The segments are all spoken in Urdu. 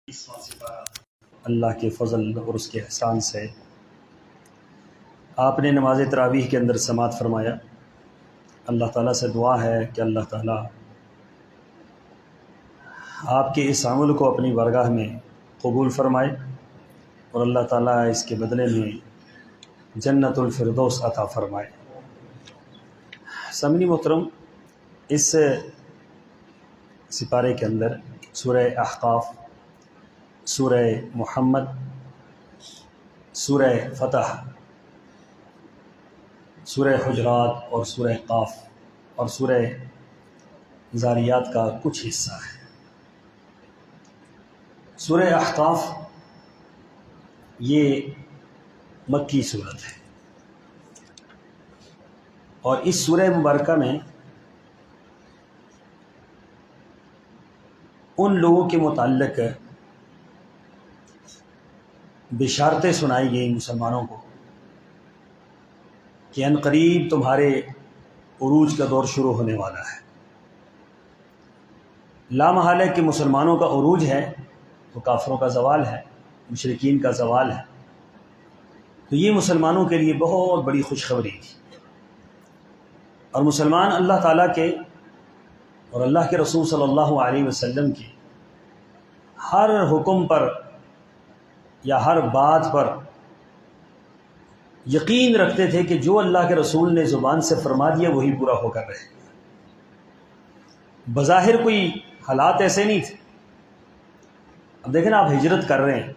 اللہ کے فضل اور اس کے احسان سے آپ نے نماز تراویح کے اندر سماعت فرمایا۔ اللہ تعالیٰ سے دعا ہے کہ اللہ تعالیٰ آپ کے اس عمل کو اپنی بارگاہ میں قبول فرمائے اور اللہ تعالیٰ اس کے بدلے میں جنت الفردوس عطا فرمائے۔ سامعین محترم، اس سپارے کے اندر سورہ احقاف، سورہ محمد، سورہ فتح، سورہ حجرات اور سورہ قاف اور سورہ ذاریات کا کچھ حصہ ہے۔ سورہ احقاف یہ مکی سورت ہے اور اس سورہ مبارکہ میں ان لوگوں کے متعلق بشارتیں سنائی گئیں مسلمانوں کو کہ ان قریب تمہارے عروج کا دور شروع ہونے والا ہے۔ لا محالہ کہ مسلمانوں کا عروج ہے تو کافروں کا زوال ہے، مشرکین کا زوال ہے، تو یہ مسلمانوں کے لیے بہت بڑی خوشخبری تھی۔ اور مسلمان اللہ تعالیٰ کے اور اللہ کے رسول صلی اللہ علیہ وسلم کے ہر حکم پر یا ہر بات پر یقین رکھتے تھے کہ جو اللہ کے رسول نے زبان سے فرما دیا وہی پورا ہو کر رہے۔ بظاہر کوئی حالات ایسے نہیں تھے۔ اب دیکھیں نا، آپ ہجرت کر رہے ہیں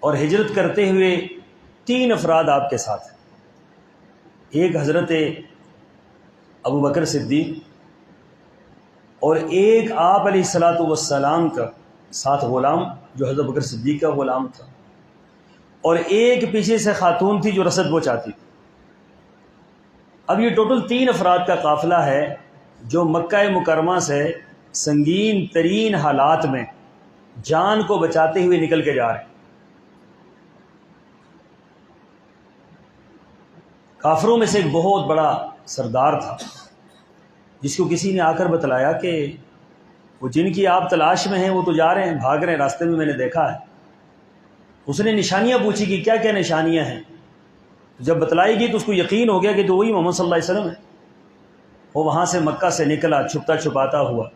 اور ہجرت کرتے ہوئے 3 افراد آپ کے ساتھ ہیں۔ ایک حضرت ابو بکر صدیق اور ایک آپ علیہ الصلاۃ والسلام کا ساتھ غلام جو حضرت بکر صدیق کا غلام تھا، اور ایک پیچھے سے خاتون تھی جو رسد پہنچاتی تھی۔ اب یہ ٹوٹل 3 افراد کا قافلہ ہے جو مکہ مکرمہ سے سنگین ترین حالات میں جان کو بچاتے ہوئے نکل کے جا رہے ہیں۔ کافروں میں سے ایک بہت بڑا سردار تھا جس کو کسی نے آ کر بتلایا کہ وہ جن کی آپ تلاش میں ہیں وہ تو جا رہے ہیں، بھاگ رہے ہیں، راستے میں نے دیکھا ہے۔ اس نے نشانیاں پوچھی کہ کیا کیا نشانیاں ہیں۔ جب بتلائی گئی تو اس کو یقین ہو گیا کہ تو وہی محمد صلی اللہ علیہ وسلم ہے۔ وہ وہاں سے مکہ سے نکلا چھپتا چھپاتا ہوا،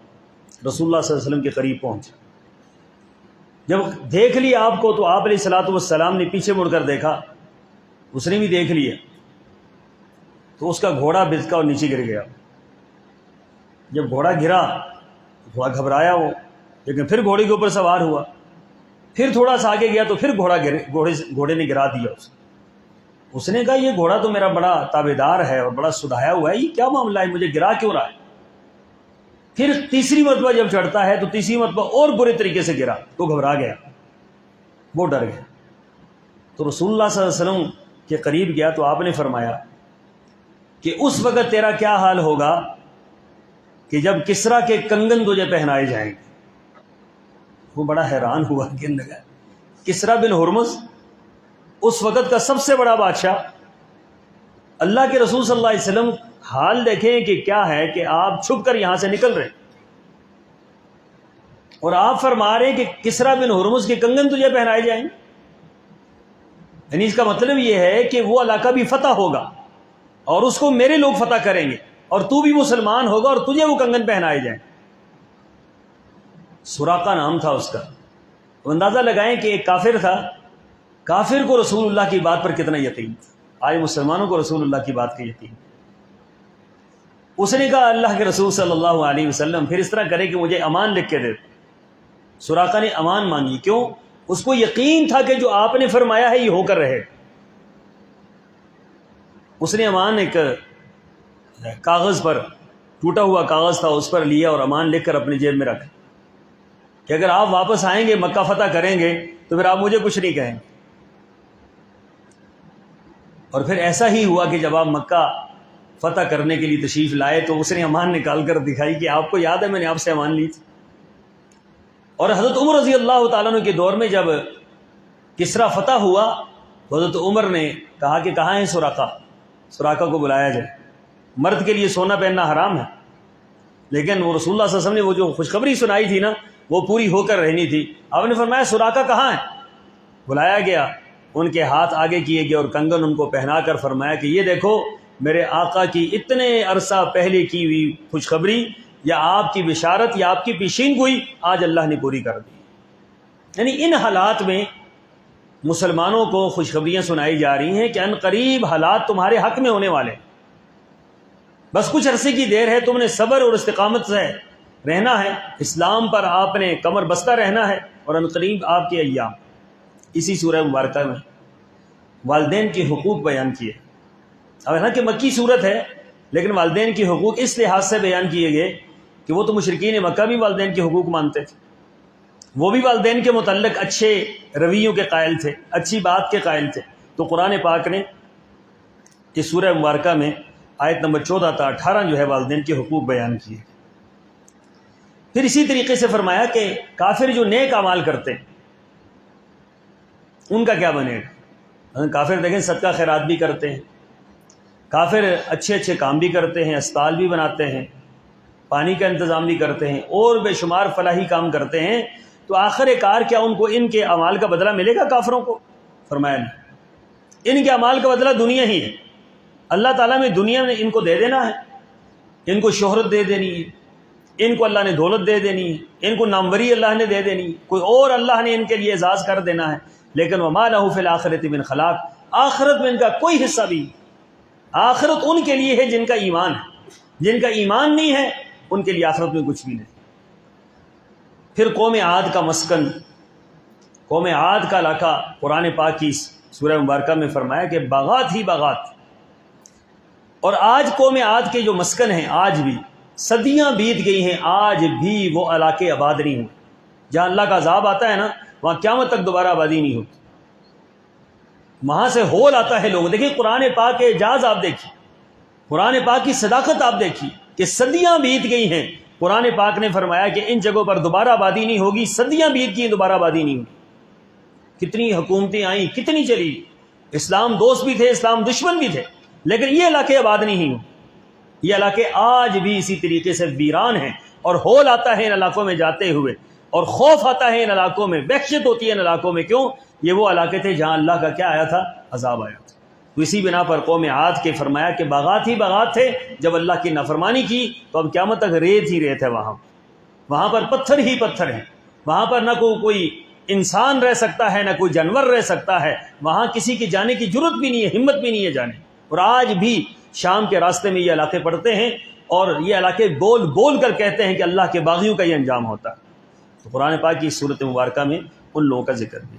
رسول اللہ صلی اللہ علیہ وسلم کے قریب پہنچا۔ جب دیکھ لیا آپ کو تو آپ علیہ الصلاۃ والسلام نے پیچھے مڑ کر دیکھا، اس نے بھی دیکھ لیا تو اس کا گھوڑا بچکا اور نیچے گر گیا۔ جب گھوڑا گرا تھوڑا گھبرایا وہ، لیکن پھر گھوڑے کے اوپر سوار ہوا، پھر تھوڑا سا آگے گیا تو پھر گھوڑے نے گرا دیا اس نے کہا یہ گھوڑا تو میرا بڑا تابعدار ہے اور بڑا سدھایا ہوا ہے، یہ کیا معاملہ ہے، مجھے گرا کیوں رہا ہے؟ پھر تیسری مرتبہ جب چڑھتا ہے تو تیسری مرتبہ اور برے طریقے سے گرا تو گھبرا گیا، وہ ڈر گیا۔ تو رسول اللہ صلی اللہ علیہ وسلم کے قریب گیا تو آپ نے فرمایا کہ اس وقت تیرا کیا حال ہوگا کہ جب کسریٰ کے کنگن تجھے پہنائے جائیں گے۔ وہ بڑا حیران ہوا کہ کسریٰ بن ہرمز اس وقت کا سب سے بڑا بادشاہ، اللہ کے رسول صلی اللہ علیہ وسلم حال دیکھیں کہ کیا ہے کہ آپ چھپ کر یہاں سے نکل رہے اور آپ فرما رہے ہیں کہ کسریٰ بن ہرمز کے کنگن تجھے پہنائے جائیں گے۔ یعنی اس کا مطلب یہ ہے کہ وہ علاقہ بھی فتح ہوگا اور اس کو میرے لوگ فتح کریں گے اور تو بھی مسلمان ہوگا اور تجھے وہ کنگن پہنائے جائیں۔ سراقہ نام تھا اس کا۔ تو اندازہ لگائیں کہ ایک کافر تھا، کافر کو رسول اللہ کی بات پر کتنا یقین تھا۔ آج مسلمانوں کو رسول اللہ کی بات کا یقین۔ اس نے کہا اللہ کے رسول صلی اللہ علیہ وسلم پھر اس طرح کرے کہ مجھے امان لکھ کے دے۔ سراقہ نے امان مانگی، کیوں؟ اس کو یقین تھا کہ جو آپ نے فرمایا ہے یہ ہو کر رہے۔ اس نے امان ایک کاغذ پر، ٹوٹا ہوا کاغذ تھا، اس پر لیا اور امان لکھ کر اپنی جیب میں رکھا کہ اگر آپ واپس آئیں گے مکہ فتح کریں گے تو پھر آپ مجھے کچھ نہیں کہیں گے۔ اور پھر ایسا ہی ہوا کہ جب آپ مکہ فتح کرنے کے لیے تشریف لائے تو اس نے امان نکال کر دکھائی کہ آپ کو یاد ہے میں نے آپ سے امان لی تھی۔ اور حضرت عمر رضی اللہ تعالیٰ عنہ کے دور میں جب کسریٰ فتح ہوا تو حضرت عمر نے کہا کہ کہاں ہے سراقہ کو بلایا جائے۔ مرد کے لیے سونا پہننا حرام ہے، لیکن وہ رسول اللہ صلی اللہ علیہ وسلم نے وہ جو خوشخبری سنائی تھی نا، وہ پوری ہو کر رہنی تھی. آپ نے فرمایا سراقہ کہاں ہے؟ بلایا گیا، ان کے ہاتھ آگے کیے گئے اور کنگن ان کو پہنا کر فرمایا کہ یہ دیکھو میرے آقا کی اتنے عرصہ پہلے کی ہوئی خوشخبری یا آپ کی بشارت یا آپ کی پیشین گوئی آج اللہ نے پوری کر دی. یعنی ان حالات میں مسلمانوں کو خوشخبریاں سنائی جا رہی ہیں کہ ان قریب حالات تمہارے حق میں ہونے والے ہیں، بس کچھ عرصے کی دیر ہے، تم نے صبر اور استقامت سے رہنا ہے، اسلام پر آپ نے کمر بستہ رہنا ہے، اور ان قریب آپ کے ایام. اسی سورہ مبارکہ میں والدین کے حقوق بیان کیے. اب حالانکہ مکی صورت ہے لیکن والدین کے حقوق اس لحاظ سے بیان کیے گئے کہ وہ تو مشرکین مکہ بھی والدین کے حقوق مانتے تھے، وہ بھی والدین کے متعلق اچھے رویوں کے قائل تھے، اچھی بات کے قائل تھے. تو قرآن پاک نے اس سورہ مبارکہ میں آیت نمبر 14 تا 18 جو ہے والدین کے حقوق بیان کیے. پھر اسی طریقے سے فرمایا کہ کافر جو نیک اعمال کرتے ہیں ان کا کیا بنے گا. کافر دیکھیں صدقہ خیرات بھی کرتے ہیں، کافر اچھے اچھے کام بھی کرتے ہیں، اسپتال بھی بناتے ہیں، پانی کا انتظام بھی کرتے ہیں اور بے شمار فلاحی کام کرتے ہیں، تو آخر کار کیا ان کو ان کے اعمال کا بدلہ ملے گا کافروں کو؟ فرمایا نہیں، ان کے اعمال کا بدلہ دنیا ہی ہے. اللہ تعالیٰ نے دنیا میں ان کو دے دینا ہے، ان کو شہرت دے دینی ہے، ان کو اللہ نے دولت دے دینی ہے، ان کو ناموری اللہ نے دے دینی ہے، کوئی اور اللہ نے ان کے لیے اعزاز کر دینا ہے. لیکن وما لہ فی الآخرۃ من خلاق، آخرت میں ان کا کوئی حصہ بھی نہیں. آخرت ان کے لیے ہے جن کا ایمان ہے، جن کا ایمان نہیں ہے ان کے لیے آخرت میں کچھ بھی نہیں. پھر قوم عاد کا مسکن، قوم عاد کا علاقہ قرآن پاک کی سورہ مبارکہ میں فرمایا کہ باغات ہی باغات. اور آج قوم عاد کے جو مسکن ہیں آج بھی صدیاں بیت گئی ہیں، آج بھی وہ علاقے آباد نہیں ہوئے. جہاں اللہ کا عذاب آتا ہے نا وہاں قیامت تک دوبارہ آبادی نہیں ہوتی، وہاں سے ہول آتا ہے لوگ. دیکھیں قرآن پاک کے اعجاز آپ دیکھیے، قرآن پاک کی صداقت آپ دیکھیے کہ صدیاں بیت گئی ہیں. قرآن پاک نے فرمایا کہ ان جگہوں پر دوبارہ آبادی نہیں ہوگی، صدیاں بیت گئی دوبارہ آبادی نہیں ہوگی. کتنی حکومتیں آئیں، کتنی چلی، اسلام دوست بھی تھے اسلام دشمن بھی تھے، لیکن یہ علاقے آباد نہیں ہوئے. یہ علاقے آج بھی اسی طریقے سے ویران ہیں، اور ہول آتا ہے ان علاقوں میں جاتے ہوئے، اور خوف آتا ہے ان علاقوں میں، وحشت ہوتی ہے ان علاقوں میں. کیوں؟ یہ وہ علاقے تھے جہاں اللہ کا کیا آیا تھا؟ عذاب آیا تھا. تو اسی بنا پر قوم عاد کے فرمایا کہ باغات ہی باغات تھے، جب اللہ کی نافرمانی کی تو اب قیامت تک ریت ہی ریت ہے. وہاں پر پتھر ہی پتھر ہیں، وہاں پر نہ کوئی انسان رہ سکتا ہے نہ کوئی جانور رہ سکتا ہے، وہاں کسی کی جانے کی جرت بھی نہیں ہے، ہمت بھی نہیں ہے جانے. اور آج بھی شام کے راستے میں یہ علاقے پڑتے ہیں اور یہ علاقے بول بول کر کہتے ہیں کہ اللہ کے باغیوں کا یہ انجام ہوتا ہے. تو قرآن پاک کی صورت مبارکہ میں ان لوگوں کا ذکر بھی.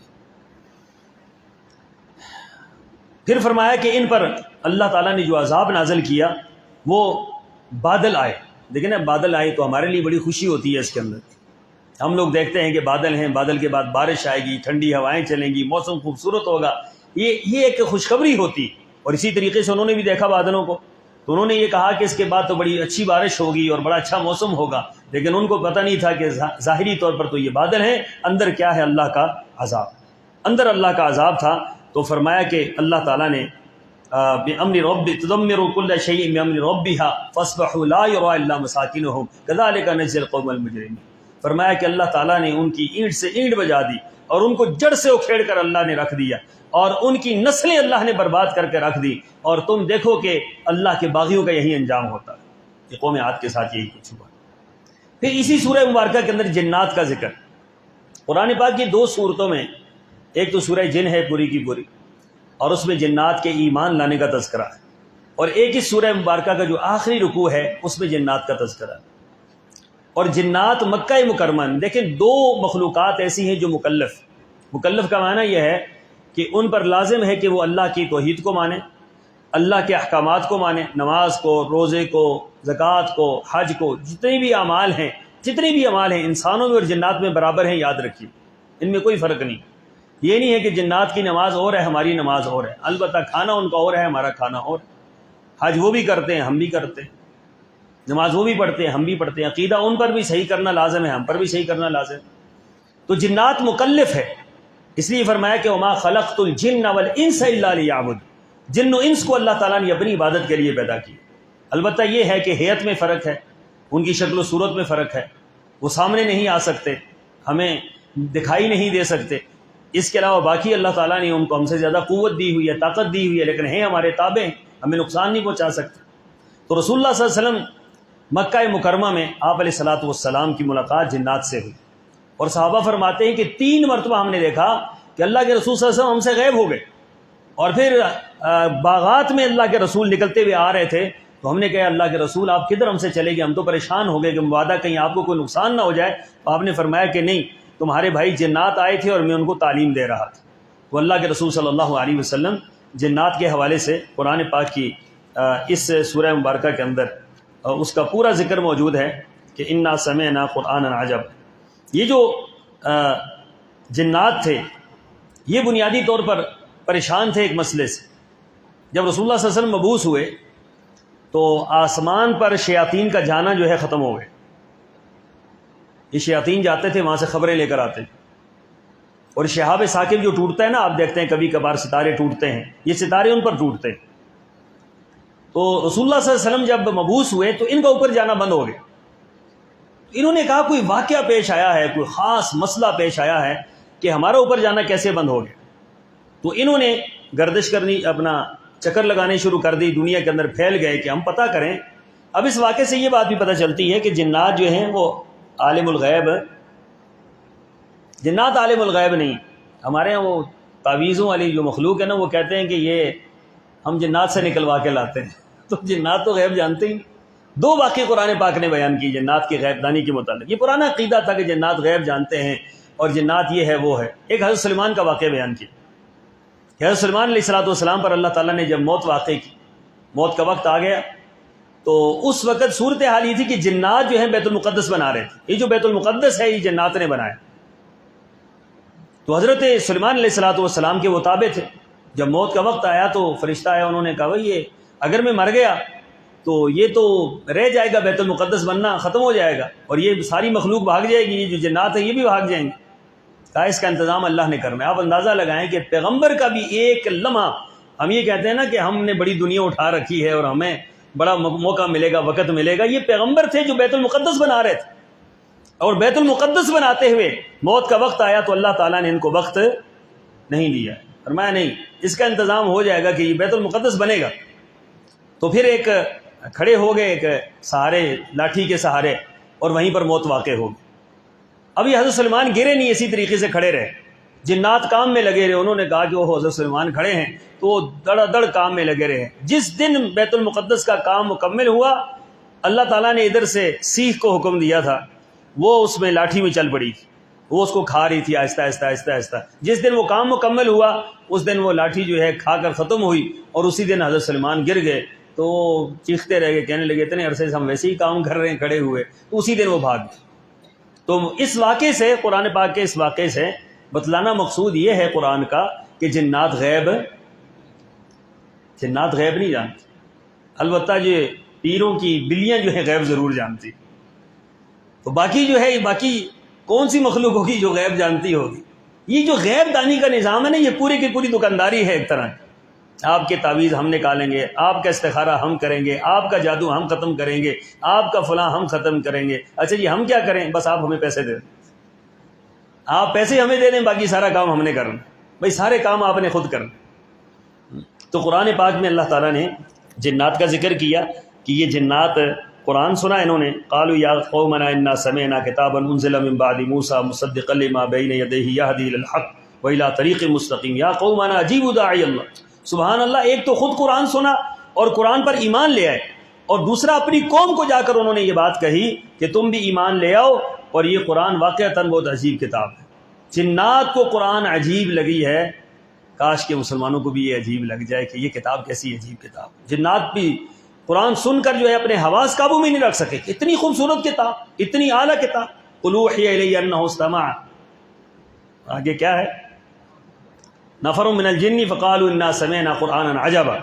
پھر فرمایا کہ ان پر اللہ تعالیٰ نے جو عذاب نازل کیا وہ بادل آئے. دیکھیں نا بادل آئے تو ہمارے لیے بڑی خوشی ہوتی ہے اس کے اندر. ہم لوگ دیکھتے ہیں کہ بادل ہیں، بادل کے بعد بارش آئے گی، ٹھنڈی ہوائیں چلیں گی، موسم خوبصورت ہوگا، یہ ایک خوشخبری ہوتی. اور اسی طریقے سے انہوں نے بھی دیکھا بادلوں کو تو انہوں نے یہ کہا کہ اس کے بعد تو بڑی اچھی بارش ہوگی اور بڑا اچھا موسم ہوگا. لیکن ان کو پتہ نہیں تھا کہ ظاہری طور پر تو یہ بادل ہیں، اندر کیا ہے؟ اللہ کا عذاب. اندر اللہ کا عذاب تھا. تو فرمایا کہ اللہ تعالیٰ نے بِأَمْرِ رَبِّ تُدَمِّرُ كُلَّ شَيْءٍ بِأَمْرِ رَبِّهَا فَأَصْبَحُوا لَا يُرَىٰ إِلَّا مَسَاكِنُهُمْ كَذَٰلِكَ نَجْزِي الْقَوْمَ الْمُجْرِمِينَ. فرمایا کہ اللہ تعالیٰ نے ان کی اینٹ سے اینٹ بجا دی اور ان کو جڑ سے اکھیڑ کر اللہ نے رکھ دیا اور ان کی نسلیں اللہ نے برباد کر کے رکھ دی. اور تم دیکھو کہ اللہ کے باغیوں کا یہی انجام ہوتا ہے. کہ قوم عاد کے ساتھ یہی کچھ ہوا. پھر اسی سورہ مبارکہ کے اندر جنات کا ذکر. قرآن پاک کی دو صورتوں میں، ایک تو سورہ جن ہے پوری کی پوری اور اس میں جنات کے ایمان لانے کا تذکرہ ہے، اور ایک ہی سورہ مبارکہ کا جو آخری رکوع ہے اس میں جنات کا تذکرہ ہے. اور جنات مکہ مکرمہ، دیکھیں دو مخلوقات ایسی ہیں جو مکلف کا معنی یہ ہے کہ ان پر لازم ہے کہ وہ اللہ کی توحید کو مانیں، اللہ کے احکامات کو مانیں، نماز کو، روزے کو، زکوٰۃ کو، حج کو، جتنے بھی اعمال ہیں انسانوں میں اور جنات میں برابر ہیں. یاد رکھیے ان میں کوئی فرق نہیں. یہ نہیں ہے کہ جنات کی نماز اور ہے ہماری نماز اور ہے، البتہ کھانا ان کا اور ہے ہمارا کھانا اور. حج وہ بھی کرتے ہیں ہم بھی کرتے ہیں، نماز وہ بھی پڑھتے ہیں ہم بھی پڑھتے ہیں، عقیدہ ان پر بھی صحیح کرنا لازم ہے، ہم پر بھی صحیح کرنا لازم ہے. تو جنات مکلف ہے، اس لیے فرمایا کہ وما خلقت الجن والانس الا لیعبدون. جن و انس کو اللہ تعالیٰ نے اپنی عبادت کے لیے پیدا کی. البتہ یہ ہے کہ ہیئت میں فرق ہے، ان کی شکل و صورت میں فرق ہے، وہ سامنے نہیں آ سکتے، ہمیں دکھائی نہیں دے سکتے، اس کے علاوہ باقی اللہ تعالیٰ نے ان کو ہم سے زیادہ قوت دی ہوئی ہے، طاقت دی ہوئی ہے، لیکن ہیں ہمارے تابع، ہمیں نقصان نہیں پہنچا سکتے۔ تو رسول اللہ صلی اللہ علیہ وسلم مکہ مکرمہ میں آپ علیہ الصلاۃ والسلام کی ملاقات جنات سے ہوئی، اور صحابہ فرماتے ہیں کہ 3 مرتبہ ہم نے دیکھا کہ اللہ کے رسول صلی اللہ علیہ وسلم ہم سے غائب ہو گئے، اور پھر باغات میں اللہ کے رسول نکلتے ہوئے آ رہے تھے، تو ہم نے کہا اللہ کے رسول آپ کدھر ہم سے چلے گئے، ہم تو پریشان ہو گئے کہ مبادہ کہیں آپ کو کوئی نقصان نہ ہو جائے۔ تو آپ نے فرمایا کہ نہیں، تمہارے بھائی جنات آئے تھے اور میں ان کو تعلیم دے رہا تھا۔ وہ اللہ کے رسول صلی اللہ علیہ وسلم جنات کے حوالے سے قرآن پاک کی اس سورہ مبارکہ کے اندر اس کا پورا ذکر موجود ہے کہ انا سمعنا قرآنا عجب۔ یہ جو جنات تھے یہ بنیادی طور پر پریشان تھے ایک مسئلے سے۔ جب رسول اللہ صلی اللہ علیہ وسلم مبعوث ہوئے تو آسمان پر شیاطین کا جانا جو ہے ختم ہو گئے۔ یہ شیاطین جاتے تھے وہاں سے خبریں لے کر آتے تھے، اور شہاب ثاقب جو ٹوٹتا ہے نا، آپ دیکھتے ہیں کبھی کبھار ستارے ٹوٹتے ہیں، یہ ستارے ان پر ٹوٹتے ہیں۔ تو رسول اللہ صلی اللہ علیہ وسلم جب مبعوث ہوئے تو ان کا اوپر جانا بند ہو گیا۔ انہوں نے کہا کوئی واقعہ پیش آیا ہے، کوئی خاص مسئلہ پیش آیا ہے کہ ہمارا اوپر جانا کیسے بند ہو گیا۔ تو انہوں نے گردش کرنی، اپنا چکر لگانے شروع کر دی، دنیا کے اندر پھیل گئے کہ ہم پتہ کریں۔ اب اس واقعے سے یہ بات بھی پتہ چلتی ہے کہ جنات جو ہیں وہ عالم الغیب، جنات عالم الغیب نہیں۔ ہمارے ہاں وہ تعویذوں والی جو مخلوق ہے نا، وہ کہتے ہیں کہ یہ ہم جنات سے نکلوا کے لاتے ہیں، تو جنات تو غیب جانتے ہی۔ 2 واقعے قرآن پاک نے بیان کی جنات کی غیب دانی کے متعلق۔ یہ پرانا عقیدہ تھا کہ جنات غیب جانتے ہیں اور جنات یہ ہے وہ ہے۔ ایک حضرت سلیمان کا واقعہ بیان کیا کہ حضرت سلیمان علیہ الصلوۃ والسلام پر اللہ تعالیٰ نے جب موت واقع کی، موت کا وقت آ گیا، تو اس وقت صورتحال یہ تھی کہ جنات جو ہیں بیت المقدس بنا رہے تھے۔ یہ جو بیت المقدس ہے یہ جنات نے بنایا۔ تو حضرت سلیمان علیہ الصلوۃ والسلام کے وہ تابع تھے۔ جب موت کا وقت آیا تو فرشتہ آیا، انہوں نے کہا بھائی یہ اگر میں مر گیا تو یہ تو رہ جائے گا، بیت المقدس بننا ختم ہو جائے گا، اور یہ ساری مخلوق بھاگ جائے گی، یہ جو جنات ہیں یہ بھی بھاگ جائیں گے۔ کہا اس کا انتظام اللہ نے کرنا ہے۔ آپ اندازہ لگائیں کہ پیغمبر کا بھی ایک لمحہ، ہم یہ کہتے ہیں نا کہ ہم نے بڑی دنیا اٹھا رکھی ہے اور ہمیں بڑا موقع ملے گا، وقت ملے گا، یہ پیغمبر تھے جو بیت المقدس بنا رہے تھے، اور بیت المقدس بناتے ہوئے موت کا وقت آیا تو اللہ تعالیٰ نے ان کو وقت نہیں دیا، فرمایا نہیں اس کا انتظام ہو جائے گا کہ یہ بیت المقدس بنے گا۔ تو پھر ایک کھڑے ہو گئے ایک سہارے، لاٹھی کے سہارے، اور وہیں پر موت واقع ہو گئی۔ اب یہ حضرت سلیمان گرے نہیں، اسی طریقے سے کھڑے رہے، جنات کام میں لگے رہے۔ انہوں نے کہا کہ وہ حضرت سلیمان کھڑے ہیں، تو وہ دڑ دڑ کام میں لگے رہے۔ جس دن بیت المقدس کا کام مکمل ہوا، اللہ تعالیٰ نے ادھر سے سیخ کو حکم دیا تھا، وہ اس میں لاٹھی میں چل پڑی تھی، وہ اس کو کھا رہی تھی آہستہ آہستہ آہستہ آہستہ۔ جس دن وہ کام مکمل ہوا اس دن وہ لاٹھی جو ہے کھا کر ختم ہوئی، اور اسی دن حضرت سلیمان گر گئے۔ تو چیختے رہ گئے، کہنے لگے اتنے عرصے سے ہم ویسے ہی کام کر رہے ہیں کھڑے ہوئے، تو اسی دن وہ بھاگ گئے۔ تو اس واقعے سے، قرآن پاک کے اس واقعے سے بتلانا مقصود یہ ہے قرآن کا کہ جنات غیب نہیں جانتی، البتہ یہ پیروں کی بلیاں جو ہیں غیب ضرور جانتی۔ تو باقی جو ہے، باقی کون سی مخلوق ہوگی جو غیب جانتی ہوگی؟ یہ جو غیب دانی کا نظام ہے نا، یہ پوری کی پوری دکانداری ہے ایک طرح کی۔ آپ کے تعویذ ہم نکالیں گے، آپ کا استخارہ ہم کریں گے، آپ کا جادو ہم ختم کریں گے، آپ کا فلاں ہم ختم کریں گے۔ اچھا جی ہم کیا کریں؟ بس آپ ہمیں پیسے دے دیں، آپ پیسے ہمیں دے دیں، باقی سارا کام ہم نے کرنا۔ بھائی سارے کام آپ نے خود کرنا۔ تو قرآن پاک میں اللہ تعالیٰ نے جنات کا ذکر کیا کہ یہ جنات قرآن سنا انہوں نے۔ قالوا یا قومنا انا سمعنا کتابا انزل من بعد موسیٰ مصدقا لما بین یدیہ یہدی الی الحق والی طریق مستقیم یا قومنا اجیبوا داعی اللہ۔ سبحان اللہ، ایک تو خود قرآن سنا اور قرآن پر ایمان لے آئے، اور دوسرا اپنی قوم کو جا کر انہوں نے یہ بات کہی کہ تم بھی ایمان لے آؤ، اور یہ قرآن واقعتاً بہت عجیب کتاب ہے۔ جنات کو قرآن عجیب لگی ہے، کاش کہ مسلمانوں کو بھی یہ عجیب لگ جائے کہ یہ کتاب کیسی عجیب کتاب۔ جنات بھی قرآن سن کر جو ہے اپنے حواس قابو میں نہیں رکھ سکے، اتنی خوبصورت کتاب، اتنی اعلیٰ کتاب۔ قل اوحی الی انہ استمع، آگے کیا ہے؟ نفر من الجن فقالوا انا سمعنا قرآنا عجبا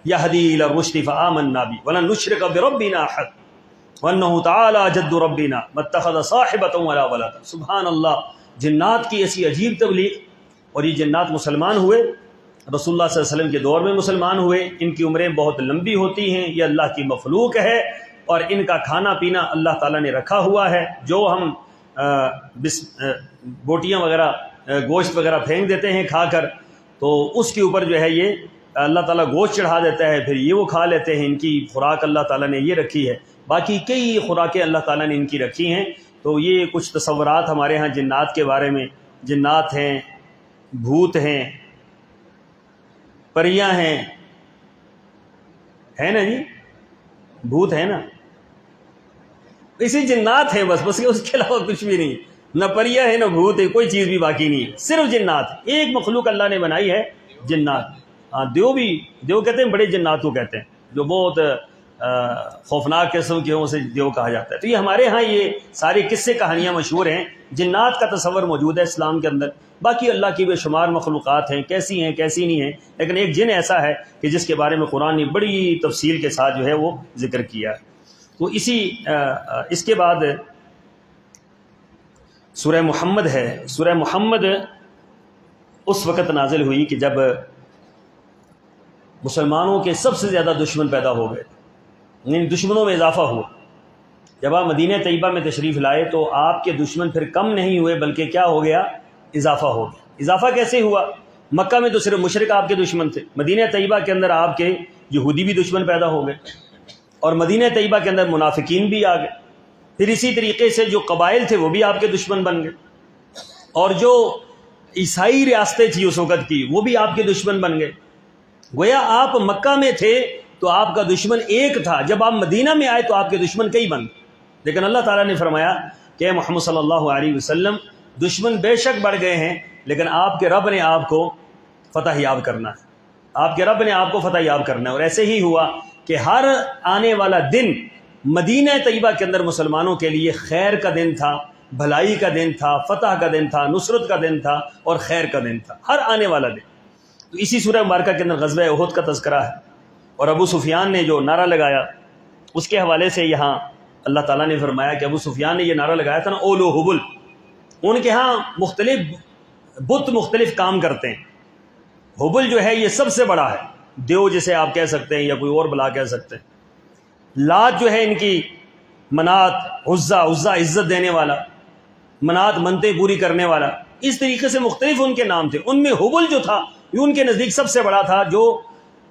یہدی الی الرشد فآمنا به ولن نشرک بربنا احد وانہ تعالی جد ربنا ما اتخذ صاحبۃ ولا ولدا۔ سبحان اللہ، جنات کی ایسی عجیب تبلیغ، اور یہ جنات مسلمان ہوئے، رسول اللہ صلی اللہ علیہ وسلم کے دور میں مسلمان ہوئے۔ ان کی عمریں بہت لمبی ہوتی ہیں، یہ اللہ کی مخلوق ہے، اور ان کا کھانا پینا اللہ تعالیٰ نے رکھا ہوا ہے۔ جو ہم بوٹیاں وغیرہ گوشت وغیرہ پھینک دیتے ہیں کھا کر، تو اس کے اوپر جو ہے یہ اللہ تعالیٰ گوشت چڑھا دیتا ہے، پھر یہ وہ کھا لیتے ہیں۔ ان کی خوراک اللہ تعالیٰ نے یہ رکھی ہے، باقی کئی خوراکیں اللہ تعالیٰ نے ان کی رکھی ہیں۔ تو یہ کچھ تصورات ہمارے ہاں جنات کے بارے میں، جنات ہیں، بھوت ہیں، پریاں ہیں، ہے نا جی، بھوت ہے نا، اسی جنات ہیں بس اس کے علاوہ کچھ بھی نہیں، نہ پریاں ہیں نہ بھوت ہے، کوئی چیز بھی باقی نہیں ہے، صرف جنات۔ ایک مخلوق اللہ نے بنائی ہے، جنات۔ ہاں دیو کہتے ہیں، بڑے جنات کو کہتے ہیں، جو بہت خوفناک قسم کے ہوں اسے دیو کہا جاتا ہے۔ تو یہ ہمارے ہاں یہ ساری قصے کہانیاں مشہور ہیں، جنات کا تصور موجود ہے اسلام کے اندر۔ باقی اللہ کی بے شمار مخلوقات ہیں، کیسی ہیں کیسی نہیں ہیں، لیکن ایک جن ایسا ہے کہ جس کے بارے میں قرآن نے بڑی تفصیل کے ساتھ جو ہے وہ ذکر کیا ہے۔ تو اس کے بعد سورہ محمد ہے۔ سورہ محمد اس وقت نازل ہوئی کہ جب مسلمانوں کے سب سے زیادہ دشمن پیدا ہو گئے، یعنی دشمنوں میں اضافہ ہوا۔ جب آپ مدینہ طیبہ میں تشریف لائے تو آپ کے دشمن پھر کم نہیں ہوئے، بلکہ کیا ہو گیا؟ اضافہ ہو گیا۔ اضافہ کیسے ہوا؟ مکہ میں تو صرف مشرک آپ کے دشمن تھے، مدینہ طیبہ کے اندر آپ کے یہودی بھی دشمن پیدا ہو گئے، اور مدینہ طیبہ کے اندر منافقین بھی آ گئے۔ پھر اسی طریقے سے جو قبائل تھے وہ بھی آپ کے دشمن بن گئے، اور جو عیسائی ریاستیں تھیں اس وقت کی وہ بھی آپ کے دشمن بن گئے۔ گویا آپ مکہ میں تھے تو آپ کا دشمن ایک تھا، جب آپ مدینہ میں آئے تو آپ کے دشمن کئی بن گئے۔ لیکن اللہ تعالیٰ نے فرمایا کہ اے محمد صلی اللہ علیہ وسلم، دشمن بے شک بڑھ گئے ہیں، لیکن آپ کے رب نے آپ کو فتح یاب کرنا ہے، آپ کے رب نے آپ کو فتح یاب کرنا ہے۔ اور ایسے ہی ہوا کہ ہر آنے والا دن مدینہ طیبہ کے اندر مسلمانوں کے لیے خیر کا دن تھا، بھلائی کا دن تھا، فتح کا دن تھا، نصرت کا دن تھا اور خیر کا دن تھا، ہر آنے والا دن۔ تو اسی سورہ مبارکہ کے اندر غزوہ احد کا تذکرہ ہے، اور ابو سفیان نے جو نعرہ لگایا اس کے حوالے سے یہاں اللہ تعالیٰ نے فرمایا کہ ابو سفیان نے یہ نعرہ لگایا تھا نا، اولو حبل، ان کے ہاں مختلف بت مختلف کام کرتے ہیں۔ حبل جو ہے یہ سب سے بڑا ہے، دیو جسے آپ کہہ سکتے ہیں یا کوئی اور بلا کہہ سکتے ہیں۔ لات جو ہے ان کی منات، عزا عزت دینے والا، منات منتیں پوری کرنے والا، اس طریقے سے مختلف ان کے نام تھے۔ ان میں حبل جو تھا یہ ان کے نزدیک سب سے بڑا تھا، جو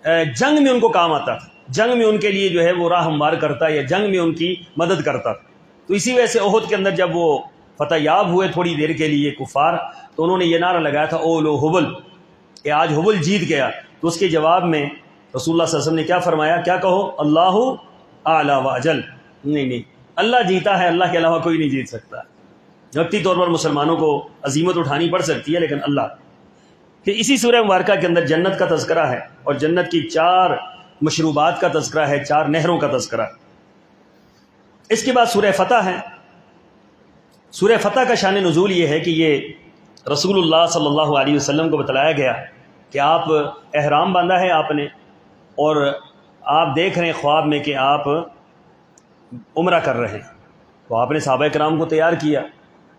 جنگ میں ان کو کام آتا تھا، جنگ میں ان کے لیے جو ہے وہ راہ ہموار کرتا یا جنگ میں ان کی مدد کرتا تھا۔ تو اسی وجہ سے احد کے اندر جب وہ فتح یاب ہوئے تھوڑی دیر کے لیے کفار، تو انہوں نے یہ نعرہ لگایا تھا اولو حبل، کہ آج حبل جیت گیا۔ تو اس کے جواب میں رسول اللہ صلی اللہ علیہ وسلم نے کیا فرمایا؟ کیا کہو؟ اللہ اعلی و اجل، نہیں اللہ جیتا ہے، اللہ کے علاوہ کوئی نہیں جیت سکتا۔ وقتی طور پر مسلمانوں کو عزیمت اٹھانی پڑ سکتی ہے، لیکن اللہ۔ پھر اسی سورہ مبارکہ کے اندر جنت کا تذکرہ ہے، اور جنت کی 4 مشروبات کا تذکرہ ہے، 4 نہروں کا تذکرہ ہے۔ اس کے بعد سورہ فتح ہے۔ سورہ فتح کا شان نزول یہ ہے کہ یہ رسول اللہ صلی اللہ علیہ وسلم کو بتلایا گیا کہ آپ احرام باندھا ہے آپ نے، اور آپ دیکھ رہے ہیں خواب میں کہ آپ عمرہ کر رہے ہیں۔ تو آپ نے صحابہ کرام کو تیار کیا،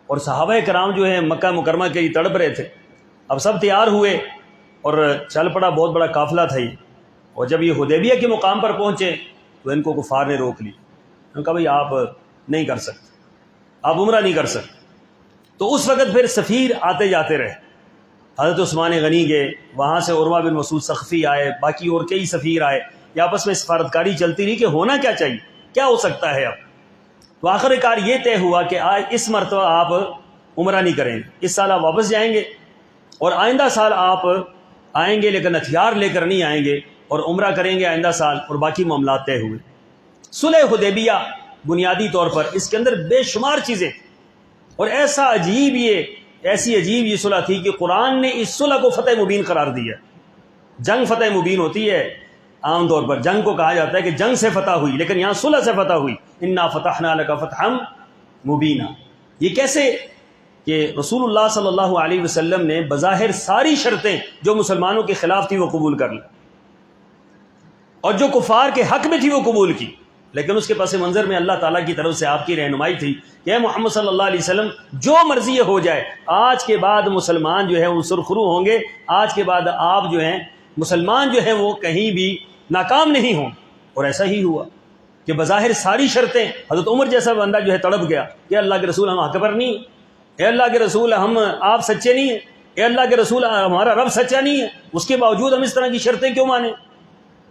اور صحابہ کرام جو ہے مکہ مکرمہ کے لیے تڑپ رہے تھے۔ اب سب تیار ہوئے اور چل پڑا، بہت بڑا قافلہ تھا یہ، اور جب یہ حدیبیہ کے مقام پر پہنچے تو ان کو کفار نے روک لی، انہوں نے کہا بھائی آپ نہیں کر سکتے، آپ عمرہ نہیں کر سکتے۔ تو اس وقت پھر سفیر آتے جاتے رہے، حضرت عثمان غنی گئے، وہاں سے عروہ بن مسعود ثقفی آئے، باقی اور کئی سفیر آئے، یہ آپس میں سفارتکاری چلتی رہی کہ ہونا کیا چاہیے، کیا ہو سکتا ہے اب۔ تو آخر کار یہ طے ہوا کہ آج اس مرتبہ آپ عمرہ نہیں کریں گے، اس سال آپ واپس جائیں گے، اور آئندہ سال آپ آئیں گے لیکن ہتھیار لے کر نہیں آئیں گے، اور عمرہ کریں گے آئندہ سال، اور باقی معاملات طے ہوئے۔ صلح حدیبیہ بنیادی طور پر اس کے اندر بے شمار چیزیں، اور ایسی عجیب یہ صلح تھی کہ قرآن نے اس صلح کو فتح مبین قرار دیا۔ جنگ فتح مبین ہوتی ہے، عام طور پر جنگ کو کہا جاتا ہے کہ جنگ سے فتح ہوئی، لیکن یہاں صلح سے فتح ہوئی، انا فتحنا لک فتحا مبینا۔ یہ کیسے کہ رسول اللہ صلی اللہ علیہ وسلم نے بظاہر ساری شرطیں جو مسلمانوں کے خلاف تھی وہ قبول کر لی، اور جو کفار کے حق میں تھی وہ قبول کی، لیکن اس کے پس منظر میں اللہ تعالیٰ کی طرف سے آپ کی رہنمائی تھی کہ اے محمد صلی اللہ علیہ وسلم جو مرضی ہو جائے، آج کے بعد مسلمان جو ہے وہ سرخرو ہوں گے، آج کے بعد آپ جو ہیں مسلمان جو ہیں وہ کہیں بھی ناکام نہیں ہوں۔ اور ایسا ہی ہوا کہ بظاہر ساری شرطیں، حضرت عمر جیسا بندہ جو ہے تڑپ گیا کہ اللہ کے رسول ہم حق پر نہیں ہیں، اے اللہ کے رسول ہم آپ سچے نہیں ہیں، اے اللہ کے رسول ہمارا رب سچا نہیں ہے، اس کے باوجود ہم اس طرح کی شرطیں کیوں مانیں؟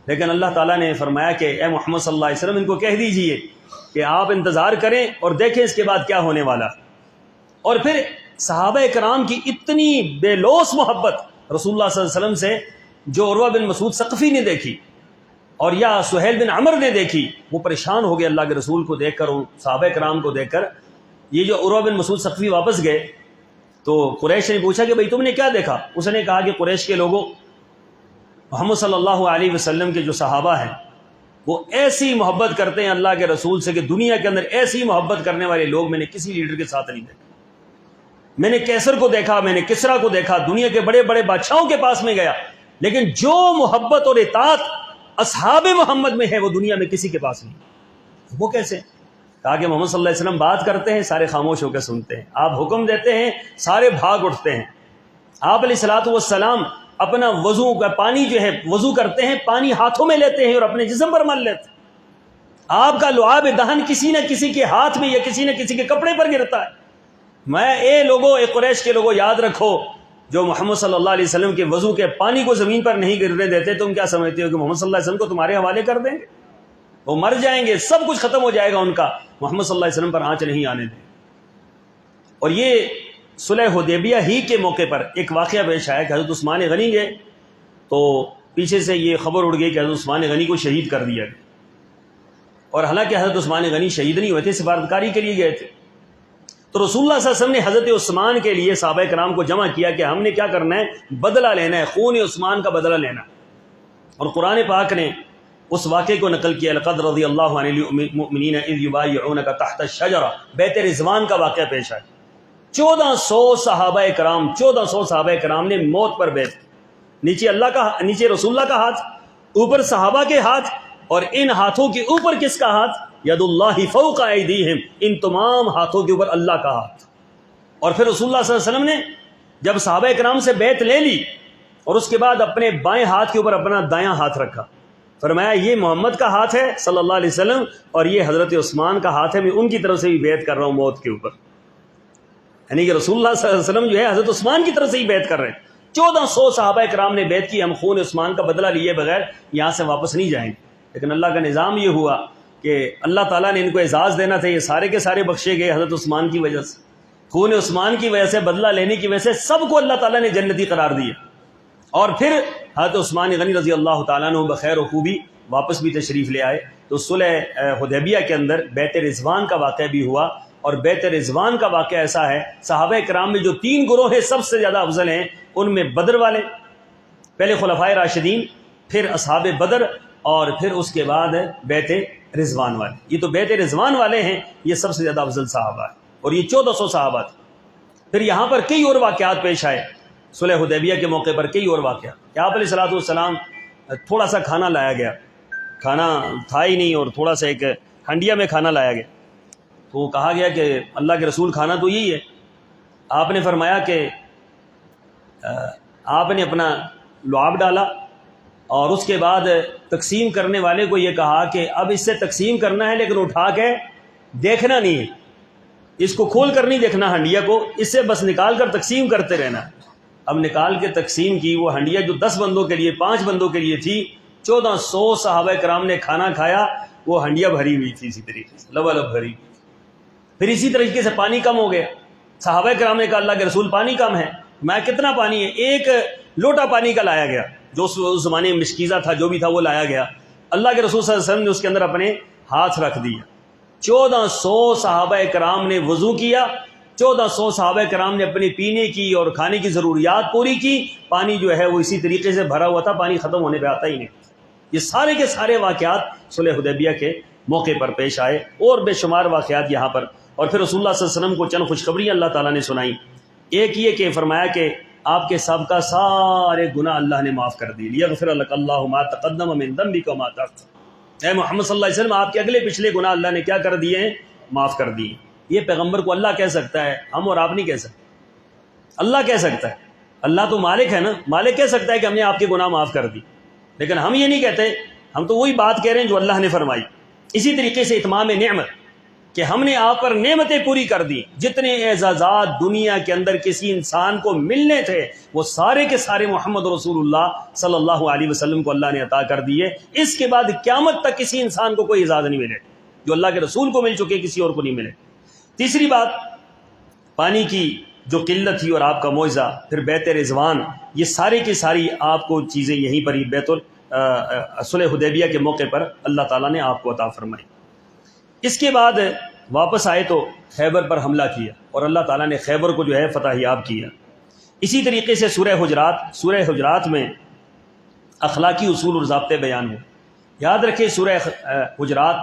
لیکن اللہ تعالیٰ نے فرمایا کہ اے محمد صلی اللہ علیہ وسلم ان کو کہہ دیجئے کہ آپ انتظار کریں اور دیکھیں اس کے بعد کیا ہونے والا۔ اور پھر صحابہ کرام کی اتنی بے لوث محبت رسول اللہ صلی اللہ علیہ وسلم سے جو عروہ بن مسعود ثقفی نے دیکھی اور یا سہیل بن عمر نے دیکھی، وہ پریشان ہو گئے اللہ کے رسول کو دیکھ کر، صحابہ کرام کو دیکھ کر۔ یہ جو عروہ بن مسعود ثقفی واپس گئے تو قریش نے پوچھا کہ بھئی تم نے کیا دیکھا؟ اس نے کہا کہ قریش کے لوگوں، محمد صلی اللہ علیہ وسلم کے جو صحابہ ہیں وہ ایسی محبت کرتے ہیں اللہ کے رسول سے کہ دنیا کے اندر ایسی محبت کرنے والے لوگ میں نے کسی لیڈر کے ساتھ نہیں دیکھا۔ میں نے کیسر کو دیکھا، میں نے کسرا کو دیکھا، دنیا کے بڑے بڑے بادشاہوں کے پاس میں گیا، لیکن جو محبت اور اطاعت اصحاب محمد میں ہے وہ دنیا میں کسی کے پاس نہیں۔ وہ کیسے؟ کہا کہ محمد صلی اللہ علیہ وسلم بات کرتے ہیں، سارے خاموش ہو کے سنتے ہیں، آپ حکم دیتے ہیں، سارے بھاگ اٹھتے ہیں۔ آپ علیہ الصلوۃ والسلام اپنا وضو کا پانی جو ہے وضو کرتے ہیں، پانی ہاتھوں میں لیتے ہیں اور اپنے جسم پر مل لیتے ہیں۔ آپ کا لعاب دہن کسی نہ کسی کے ہاتھ میں یا کسی نہ کسی کے کپڑے پر گرتا ہے۔ اے قریش کے لوگوں، یاد رکھو جو محمد صلی اللہ علیہ وسلم کے وضو کے پانی کو زمین پر نہیں گرنے دیتے، تم کیا سمجھتے ہو کہ محمد صلی اللہ علیہ وسلم کو تمہارے حوالے کر دیں گے؟ وہ مر جائیں گے، سب کچھ ختم ہو جائے گا ان کا، محمد صلی اللہ علیہ وسلم پر آنچ نہیں آنے دیں۔ اور یہ صلح حدیبیہ ہی کے موقع پر ایک واقعہ پیش آیا کہ حضرت عثمان غنی گئے تو پیچھے سے یہ خبر اڑ گئی کہ حضرت عثمان غنی کو شہید کر دیا گیا، اور حالانکہ حضرت عثمان غنی شہید نہیں ہوئے تھے، سفارتکاری کے لیے گئے تھے۔ تو رسول اللہ صلی اللہ علیہ وسلم نے حضرت عثمان کے لیے صحابہ کرام کو جمع کیا کہ ہم نے کیا کرنا ہے، بدلہ لینا ہے، خون عثمان کا بدلہ لینا۔ اور قرآن پاک نے اس واقعے کو نقل کیا، لقد رضی اللہ عن المؤمنین اذ یبایعونک تحت الشجرہ، بیت رضوان کا واقعہ پیش آیا۔ 1400 صحابہ کرام نے موت پر بیعت کی، نیچے رسول اللہ کا ہاتھ، اوپر صحابہ کے ہاتھ، اور ان ہاتھوں کے اوپر کس کا ہاتھ؟ ید اللہ فوق ایدیہم، ان تمام ہاتھوں کے اوپر اللہ کا ہاتھ۔ اور پھر رسول اللہ صلی اللہ علیہ وسلم نے جب صحابہ کرام سے بیعت لے لی اور اس کے بعد اپنے بائیں ہاتھ کے اوپر اپنا دایاں ہاتھ رکھا، فرمایا یہ محمد کا ہاتھ ہے صلی اللہ علیہ وسلم، اور یہ حضرت عثمان کا ہاتھ ہے، میں ان کی طرف سے بھی بیعت کر رہا ہوں موت کے اوپر۔ یعنی کہ رسول اللہ صلی اللہ علیہ وسلم جو ہے حضرت عثمان کی طرف سے ہی بیعت کر رہے ہیں۔ 1400 صحابہ کرام نے بیعت کی، ہم خون عثمان کا بدلہ لیے بغیر یہاں سے واپس نہیں جائیں گے۔ لیکن اللہ کا نظام یہ ہوا کہ اللہ تعالیٰ نے ان کو اعزاز دینا تھا، یہ سارے کے سارے بخشے گئے حضرت عثمان کی وجہ سے، خون عثمان کی وجہ سے، بدلہ لینے کی وجہ سے سب کو اللہ تعالیٰ نے جنتی قرار دیا۔ اور پھر حضرت عثمان غنی رضی اللہ تعالیٰ عنہ بخیر و خوبی واپس بھی تشریف لے آئے۔ تو صلح حدیبیہ کے اندر بیت رضوان کا واقعہ بھی ہوا، اور بیت رضوان کا واقعہ ایسا ہے، صحابہ کرام میں جو 3 گروہ ہیں سب سے زیادہ افضل ہیں، ان میں بدر والے، پہلے خلفائے راشدین، پھر اصحاب بدر، اور پھر اس کے بعد بیت رضوان والے۔ یہ تو بیت رضوان والے ہیں، یہ سب سے زیادہ افضل صحابہ ہیں، اور یہ 1400 صحابہ تھے۔ پھر یہاں پر کئی اور واقعات پیش آئے صلح حدیبیہ کے موقع پر، کئی اور واقعات کہ آپ علیہ الصلوۃ والسلام تھوڑا سا کھانا لایا گیا، کھانا تھا ہی نہیں، اور تھوڑا سا ایک ہنڈیا میں کھانا لایا گیا، تو کہا گیا کہ اللہ کے رسول کھانا تو یہی ہے۔ آپ نے فرمایا کہ آپ نے اپنا لعاب ڈالا، اور اس کے بعد تقسیم کرنے والے کو یہ کہا کہ اب اس سے تقسیم کرنا ہے لیکن اٹھا کے دیکھنا نہیں ہے، اس کو کھول کر نہیں دیکھنا ہنڈیا کو، اس سے بس نکال کر تقسیم کرتے رہنا۔ اب نکال کے تقسیم کی، وہ ہنڈیا جو 10 بندوں کے لیے 5 بندوں کے لیے تھی، 1400 صحابہ کرام نے کھانا کھایا، وہ ہنڈیا بھری ہوئی تھی، اسی طریقے سے لبالب بھری۔ پھر اسی طریقے سے پانی کم ہو گیا، صحابہ کرام نے کہا اللہ کے رسول پانی کم ہے، میں کتنا پانی ہے؟ 1 لوٹا پانی کا لایا گیا، جو اس زمانے میں مشکیزہ تھا، جو بھی تھا وہ لایا گیا۔ اللہ کے رسول صلی اللہ علیہ وسلم نے اس کے اندر اپنے ہاتھ رکھ دیا۔ 1400 صحابہ کرام نے وضو کیا، 1400 صحابہ کرام نے اپنی پینے کی اور کھانے کی ضروریات پوری کی، پانی جو ہے وہ اسی طریقے سے بھرا ہوا تھا، پانی ختم ہونے پہ آتا ہی نہیں۔ یہ سارے کے سارے واقعات صلح حدیبیہ کے موقع پر پیش آئے، اور بے شمار واقعات یہاں پر۔ اور پھر رسول اللہ صلی اللہ علیہ وسلم کو چند خوشخبریاں اللہ تعالیٰ نے سنائی۔ ایک یہ کہ فرمایا کہ آپ کے سابقہ سارے گناہ اللہ نے معاف کر دیے، لیغفر لک اللہ ما تقدم من ذنبک وما تأخر۔ اے محمد صلی اللہ علیہ وسلم، آپ کے اگلے پچھلے گناہ اللہ نے کیا کر دیے ہیں؟ معاف کر دیے۔ یہ پیغمبر کو اللہ کہہ سکتا ہے، ہم اور آپ نہیں کہہ سکتے۔ اللہ کہہ سکتا ہے، اللہ تو مالک ہے نا، مالک کہہ سکتا ہے کہ ہم نے آپ کے گناہ معاف کر دی، لیکن ہم یہ نہیں کہتے، ہم تو وہی بات کہہ رہے ہیں جو اللہ نے فرمائی۔ اسی طریقے سے اتمام نعمت کہ ہم نے آپ پر نعمتیں پوری کر دی، جتنے اعزازات دنیا کے اندر کسی انسان کو ملنے تھے وہ سارے کے سارے محمد رسول اللہ صلی اللہ علیہ وسلم کو اللہ نے عطا کر دیے۔ اس کے بعد قیامت تک کسی انسان کو کوئی اعزاز نہیں ملے جو اللہ کے رسول کو مل چکے، کسی اور کو نہیں ملے۔ تیسری بات، پانی کی جو قلت تھی اور آپ کا معجزہ، پھر بیت رضوان، یہ سارے کی ساری آپ کو چیزیں یہیں پر ہی صلح حدیبیہ کے موقع پر اللہ تعالیٰ نے آپ کو عطا فرمائی۔ اس کے بعد واپس آئے تو خیبر پر حملہ کیا اور اللہ تعالیٰ نے خیبر کو جو ہے فتح یاب کیا۔ اسی طریقے سے سورہ حجرات میں اخلاقی اصول اور ضابطے بیان ہوئے۔ یاد رکھیں سورہ حجرات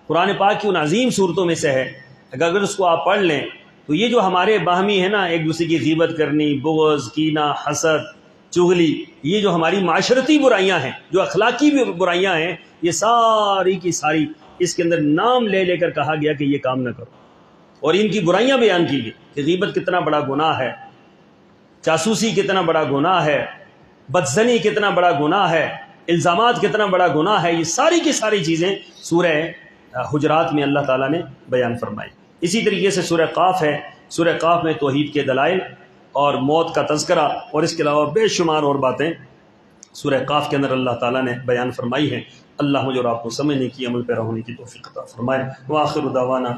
قرآن پاک کی ان عظیم صورتوں میں سے ہے، اگر اس کو آپ پڑھ لیں تو یہ جو ہمارے باہمی ہے نا، ایک دوسرے کی غیبت کرنی، بغض، کینہ، حسد، چغلی، یہ جو ہماری معاشرتی برائیاں ہیں، جو اخلاقی بھی برائیاں ہیں، یہ ساری کی ساری اس کے اندر نام لے لے کر کہا گیا کہ یہ کام نہ کرو، اور ان کی برائیاں بیان کی گئی کہ غیبت کتنا بڑا گناہ ہے، جاسوسی کتنا بڑا گناہ ہے، بدزنی کتنا بڑا گناہ ہے، الزامات کتنا بڑا گناہ ہے۔ یہ ساری کی ساری چیزیں سورہ حجرات میں اللہ تعالیٰ نے بیان فرمائی۔ اسی طریقے سے سورہ قاف ہے، سورہ قاف میں توحید کے دلائل اور موت کا تذکرہ اور اس کے علاوہ بے شمار اور باتیں سورہ قاف کے اندر اللہ تعالیٰ نے بیان فرمائی ہیں۔ اللہ مجھے اور آپ کو سمجھنے کی، عمل پیرا ہونے کی توفیق عطا فرمائے۔ وآخر دعوانا